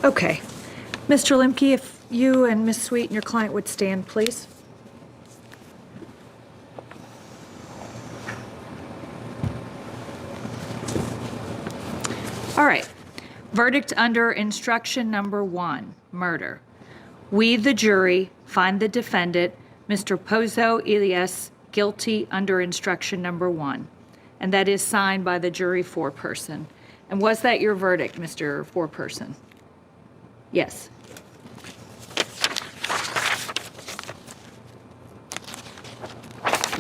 Okay. Mr. Limke, if you and Ms. Sweet and your client would stand, please. All right. Verdict under instruction number 1, murder. We, the jury, find the defendant, Mr. Pozo Ilias, guilty under instruction number 1, and that is signed by the jury foreperson. And was that your verdict, Mr. Foreperson? Yes.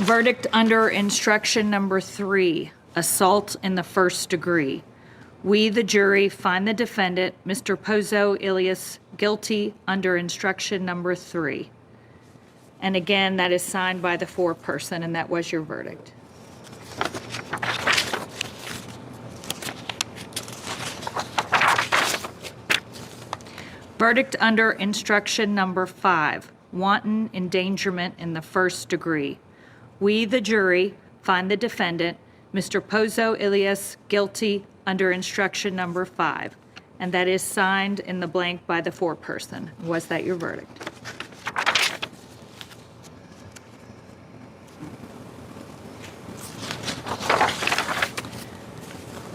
Verdict under instruction number 3, assault in the first degree. We, the jury, find the defendant, Mr. Pozo Ilias, guilty under instruction number 3. And again, that is signed by the foreperson, and that was your verdict. Verdict under instruction number 5, wanton endangerment in the first degree. We, the jury, find the defendant, Mr. Pozo Illias, guilty under instruction number 5, and that is signed in the blank by the foreperson. Was that your verdict?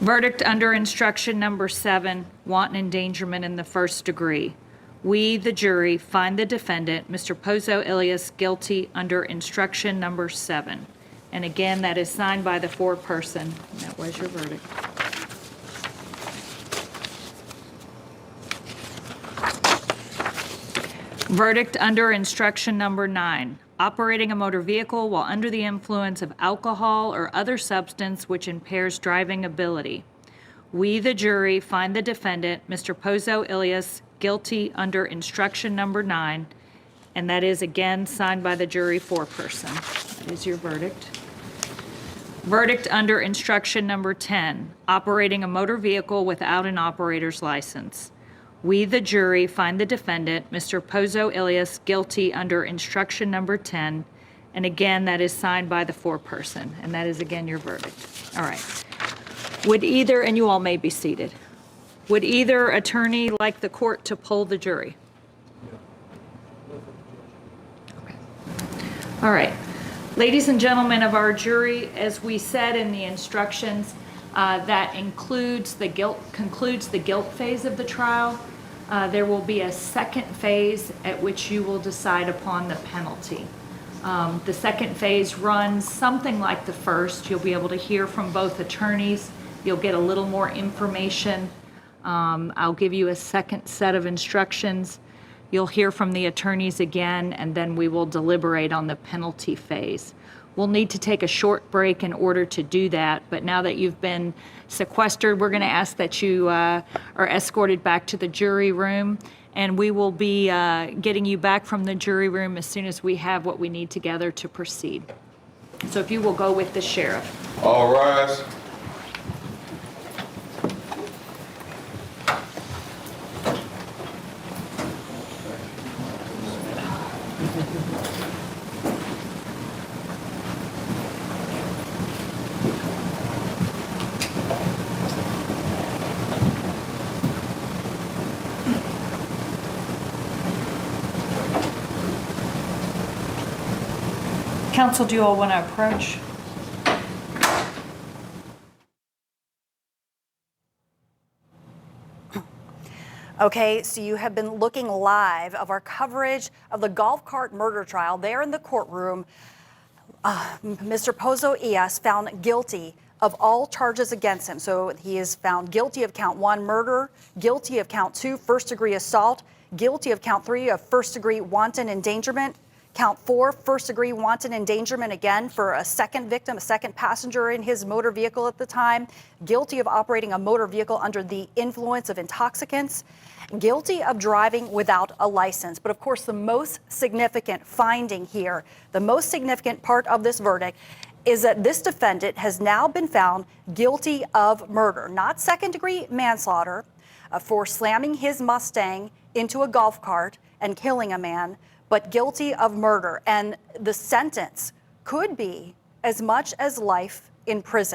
Verdict under instruction number 7, wanton endangerment in the first degree. We, the jury, find the defendant, Mr. Pozo Ilias, guilty under instruction number 7. And again, that is signed by the foreperson. That was your verdict. Verdict under instruction number 9, operating a motor vehicle while under the influence of alcohol or other substance which impairs driving ability. We, the jury, find the defendant, Mr. Pozo Ilias, guilty under instruction number 9, and that is again signed by the jury foreperson. That is your verdict. Verdict under instruction number 10, operating a motor vehicle without an operator's license. We, the jury, find the defendant, Mr. Pozo Ilias, guilty under instruction number 10, and again, that is signed by the foreperson, and that is again your verdict. All right. Would either, and you all may be seated, would either attorney like the court to poll the jury? Okay. All right. Ladies and gentlemen of our jury, as we said in the instructions, that concludes the guilt phase of the trial. There will be a second phase at which you will decide upon the penalty. The second phase runs something like the first. You'll be able to hear from both attorneys. You'll get a little more information. I'll give you a second set of instructions. You'll hear from the attorneys again, and then we will deliberate on the penalty phase. We'll need to take a short break in order to do that, but now that you've been sequestered, we're going to ask that you are escorted back to the jury room, and we will be getting you back from the jury room as soon as we have what we need together to proceed. So if you will go with the sheriff. All rise. Counsel, do you all want to approach? Okay, so you have been looking live of our coverage of the golf cart murder trial there in the courtroom. Mr. Pozo Illias found guilty of all charges against him. So he is found guilty of count 1, murder, guilty of count 2, first-degree assault, guilty of count 3 of first-degree wanton endangerment, count 4, first-degree wanton endangerment again for a second victim, a second passenger in his motor vehicle at the time, guilty of operating a motor vehicle under the influence of intoxicants, guilty of driving without a license. But of course, the most significant finding here, the most significant part of this verdict is that this defendant has now been found guilty of murder, not second-degree manslaughter for slamming his Mustang into a golf cart and killing a man, but guilty of murder. And the sentence could be as much as life in prison.